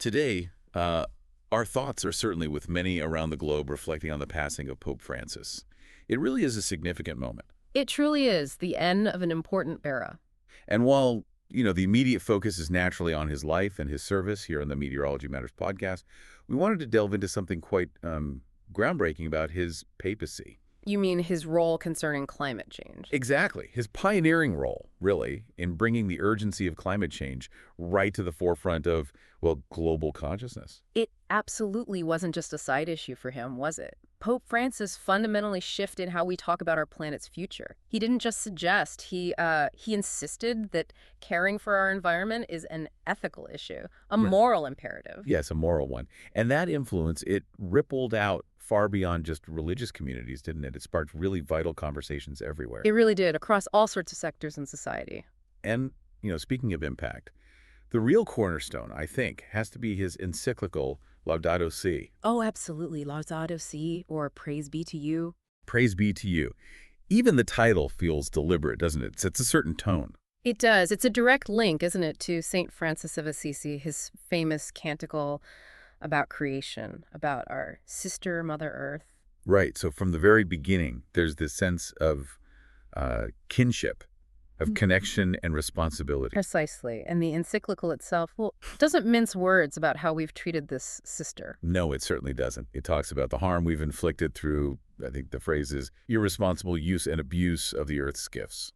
Today, our thoughts are certainly with many around the globe reflecting on the passing of Pope Francis. It really is a significant moment. It truly is the end of an important era. And while, the immediate focus is naturally on his life and his service here on the Meteorology Matters podcast, we wanted to delve into something quite groundbreaking about his papacy. You mean his role concerning climate change? Exactly. His pioneering role, really, in bringing the urgency of climate change right to the forefront of, well, global consciousness. It absolutely wasn't just a side issue for him, was it? Pope Francis fundamentally shifted how we talk about our planet's future. He didn't just suggest, he insisted that caring for our environment is an ethical issue, a Yeah. moral imperative. Yes, a moral one. And that influence, it rippled out far beyond just religious communities, didn't it? It sparked really vital conversations everywhere. It really did, across all sorts of sectors in society. And, speaking of impact, the real cornerstone, I think, has to be his encyclical Laudato Si. Oh, absolutely. Laudato Si, or praise be to you. Praise be to you. Even the title feels deliberate, doesn't it? It sets a certain tone. It does. It's a direct link, isn't it, to St. Francis of Assisi, his famous canticle about creation, about our sister, Mother Earth. Right. So from the very beginning, there's this sense of kinship, of connection and responsibility. Precisely. And the encyclical itself, well, doesn't mince words about how we've treated this sister. No, it certainly doesn't. It talks about the harm we've inflicted through, I think the phrase is, irresponsible use and abuse of the Earth's gifts.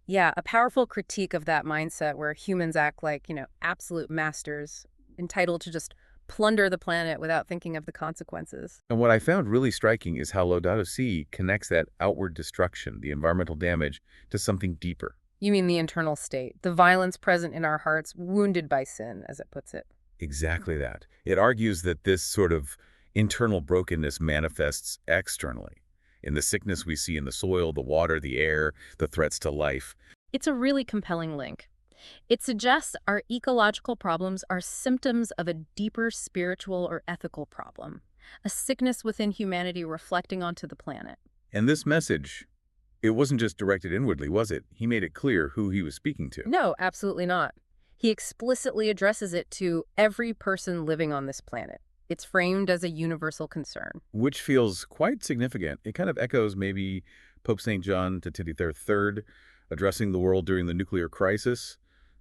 Yeah, a powerful critique of that mindset where humans act like, absolute masters, entitled to just plunder the planet without thinking of the consequences. And what I found really striking is how Laudato Si connects that outward destruction, the environmental damage, to something deeper. You mean the internal state, the violence present in our hearts, wounded by sin, as it puts it. Exactly that. It argues that this sort of internal brokenness manifests externally, in the sickness we see in the soil, the water, the air, the threats to life. It's a really compelling link. It suggests our ecological problems are symptoms of a deeper spiritual or ethical problem, a sickness within humanity reflecting onto the planet. And this message, it wasn't just directed inwardly, was it? He made it clear who he was speaking to. No, absolutely not. He explicitly addresses it to every person living on this planet. It's framed as a universal concern. Which feels quite significant. It kind of echoes maybe Pope St. John to Timothy III addressing the world during the nuclear crisis,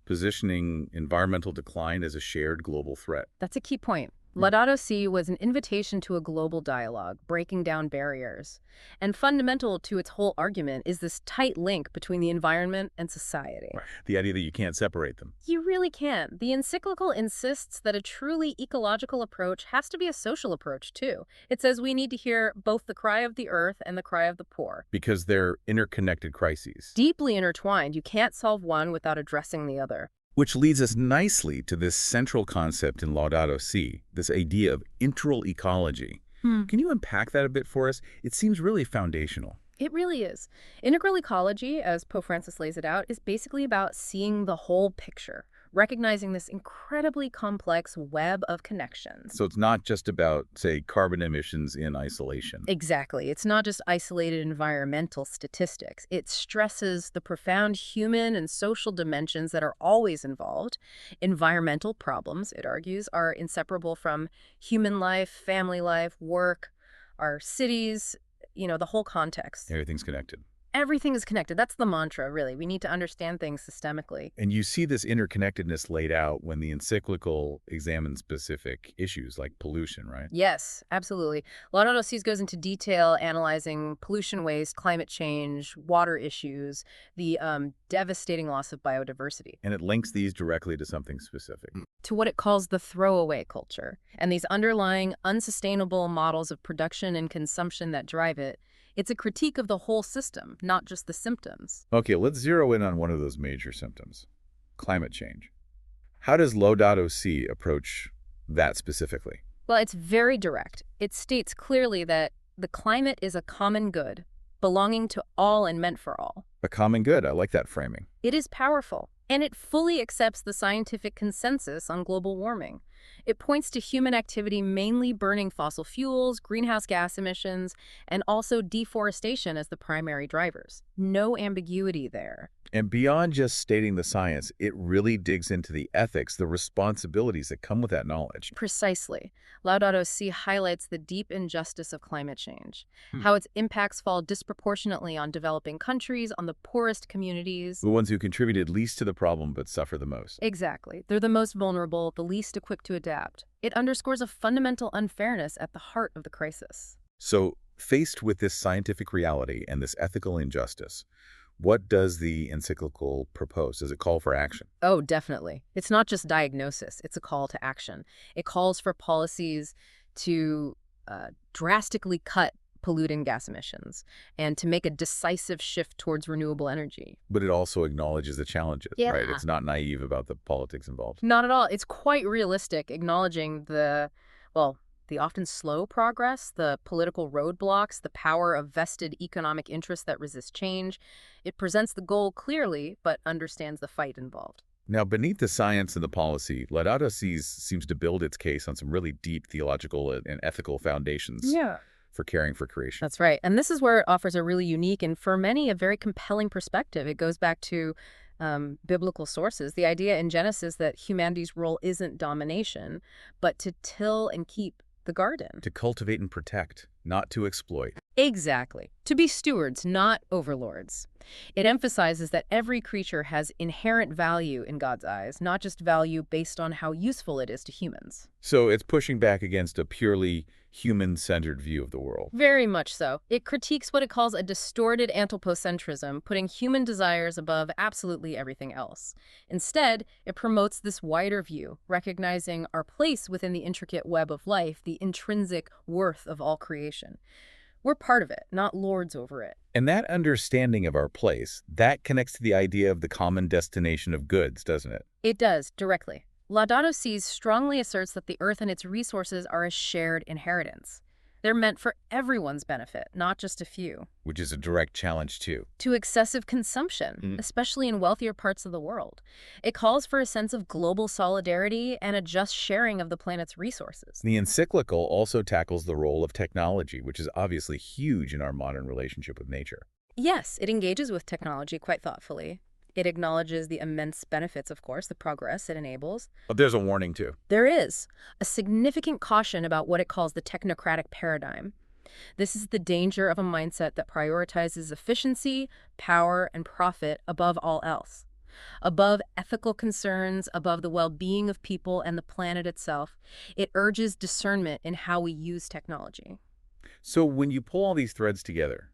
positioning environmental decline as a shared global threat. That's a key point. Laudato Si was an invitation to a global dialogue, breaking down barriers. And fundamental to its whole argument is this tight link between the environment and society. Right. The idea that you can't separate them. You really can. The encyclical insists that a truly ecological approach has to be a social approach, too. It says we need to hear both the cry of the earth and the cry of the poor. Because they're interconnected crises. Deeply intertwined. You can't solve one without addressing the other. Which leads us nicely to this central concept in Laudato Si, this idea of integral ecology. Can you unpack that a bit for us? It seems really foundational. It really is. Integral ecology, as Pope Francis lays it out, is basically about seeing the whole picture, recognizing this incredibly complex web of connections. So it's not just about, say, carbon emissions in isolation. Exactly. It's not just isolated environmental statistics. It stresses the profound human and social dimensions that are always involved. Environmental problems, it argues, are inseparable from human life, family life, work, our cities, the whole context. Everything's connected. Everything is connected. That's the mantra, really. We need to understand things systemically. And you see this interconnectedness laid out when the encyclical examines specific issues like pollution, right? Yes, absolutely. Laudato Si goes into detail analyzing pollution waste, climate change, water issues, the devastating loss of biodiversity. And it links these directly to something specific. To what it calls the throwaway culture, and these underlying unsustainable models of production and consumption that drive it. It's a critique of the whole system, not just the symptoms. Okay, let's zero in on one of those major symptoms, climate change. How does Laudato Si approach that specifically? Well, it's very direct. It states clearly that the climate is a common good, belonging to all and meant for all. A common good. I like that framing. It is powerful, and it fully accepts the scientific consensus on global warming. It points to human activity mainly burning fossil fuels, greenhouse gas emissions, and also deforestation as the primary drivers. No ambiguity there. And beyond just stating the science, it really digs into the ethics, the responsibilities that come with that knowledge. Precisely. Laudato Si highlights the deep injustice of climate change, Hmm. how its impacts fall disproportionately on developing countries, on the poorest communities. The ones who contributed least to the problem but suffer the most. Exactly. They're the most vulnerable, the least equipped to adapt. It underscores a fundamental unfairness at the heart of the crisis. So, faced with this scientific reality and this ethical injustice, what does the encyclical propose? Does it call for action? Oh, definitely. It's not just diagnosis, it's a call to action. It calls for policies to drastically cut polluting gas emissions and to make a decisive shift towards renewable energy. But it also acknowledges the challenges, right? Yeah. It's not naive about the politics involved. Not at all. It's quite realistic, acknowledging well, the often slow progress, the political roadblocks, the power of vested economic interests that resist change. It presents the goal clearly, but understands the fight involved. Now, beneath the science and the policy, Laudato Si seems to build its case on some really deep theological and ethical foundations Yeah. for caring for creation. That's right. And this is where it offers a really unique and, for many, a very compelling perspective. It goes back to biblical sources. The idea in Genesis that humanity's role isn't domination, but to till and keep the garden. To cultivate and protect, not to exploit. Exactly. To be stewards, not overlords. It emphasizes that every creature has inherent value in God's eyes, not just value based on how useful it is to humans. So it's pushing back against a purely human-centered view of the world. Very much so. It critiques what it calls a distorted anthropocentrism, putting human desires above absolutely everything else. Instead, it promotes this wider view, recognizing our place within the intricate web of life, the intrinsic worth of all creation. We're part of it, not lords over it. And that understanding of our place, that connects to the idea of the common destination of goods, doesn't it? It does, directly. Laudato Si strongly asserts that the earth and its resources are a shared inheritance. They're meant for everyone's benefit, not just a few. Which is a direct challenge, too. To excessive consumption, especially in wealthier parts of the world. It calls for a sense of global solidarity and a just sharing of the planet's resources. The encyclical also tackles the role of technology, which is obviously huge in our modern relationship with nature. Yes, it engages with technology quite thoughtfully. It acknowledges the immense benefits, of course, the progress it enables. But there's a warning, too. There is a significant caution about what it calls the technocratic paradigm. This is the danger of a mindset that prioritizes efficiency, power, and profit above all else. Above ethical concerns, above the well-being of people and the planet itself. It urges discernment in how we use technology. So when you pull all these threads together,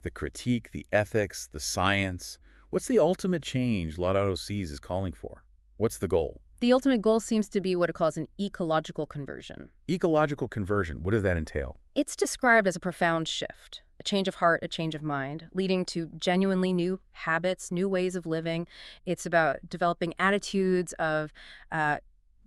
the critique, the ethics, the science, what's the ultimate change Laudato Si is calling for? What's the goal? The ultimate goal seems to be what it calls an ecological conversion. Ecological conversion, what does that entail? It's described as a profound shift, a change of heart, a change of mind, leading to genuinely new habits, new ways of living. It's about developing attitudes of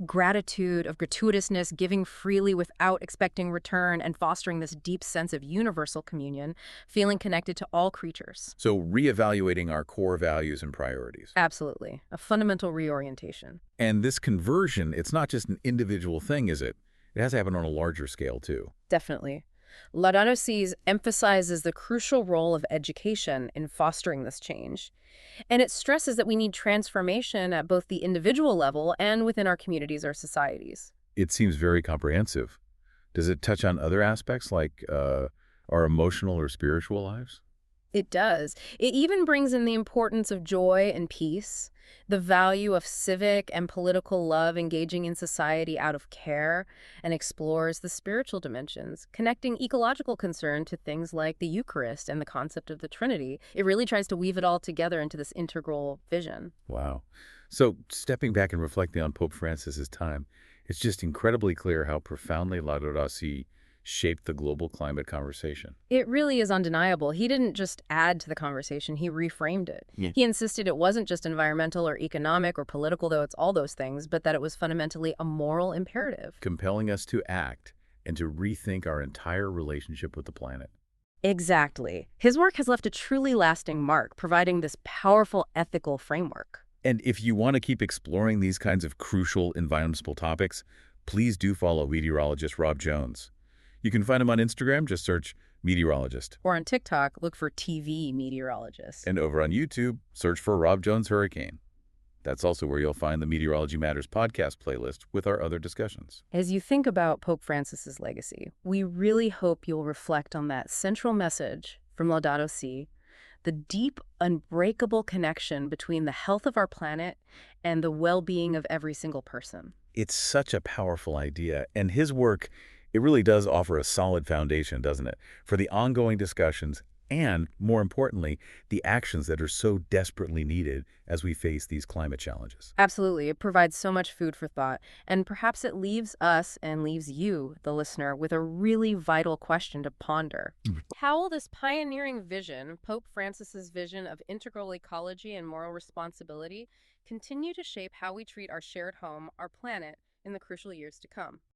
gratitude, of gratuitousness, giving freely without expecting return, and fostering this deep sense of universal communion, feeling connected to all creatures. So reevaluating our core values and priorities. Absolutely. A fundamental reorientation. And this conversion, it's not just an individual thing, is it? It has to happen on a larger scale, too. Definitely. Laudato Si emphasizes the crucial role of education in fostering this change. And it stresses that we need transformation at both the individual level and within our communities or societies. It seems very comprehensive. Does it touch on other aspects like our emotional or spiritual lives? It does. It even brings in the importance of joy and peace, the value of civic and political love engaging in society out of care, and explores the spiritual dimensions, connecting ecological concern to things like the Eucharist and the concept of the Trinity. It really tries to weave it all together into this integral vision. Wow. So stepping back and reflecting on Pope Francis's time, it's just incredibly clear how profoundly Laudato Si shaped the global climate conversation. It really is undeniable. He didn't just add to the conversation, he reframed it. Yeah. He insisted it wasn't just environmental or economic or political, though it's all those things, but that it was fundamentally a moral imperative. Compelling us to act and to rethink our entire relationship with the planet. Exactly. His work has left a truly lasting mark, providing this powerful ethical framework. And if you want to keep exploring these kinds of crucial environmental topics, please do follow meteorologist Rob Jones. You can find him on Instagram, just search meteorologist. Or on TikTok, look for TV meteorologist. And over on YouTube, search for Rob Jones Hurricane. That's also where you'll find the Meteorology Matters podcast playlist with our other discussions. As you think about Pope Francis's legacy, we really hope you'll reflect on that central message from Laudato Si, the deep, unbreakable connection between the health of our planet and the well-being of every single person. It's such a powerful idea, and his work, it really does offer a solid foundation, doesn't it, for the ongoing discussions and, more importantly, the actions that are so desperately needed as we face these climate challenges. Absolutely. It provides so much food for thought. And perhaps it leaves us and leaves you, the listener, with a really vital question to ponder. How will this pioneering vision, Pope Francis's vision of integral ecology and moral responsibility, continue to shape how we treat our shared home, our planet, in the crucial years to come?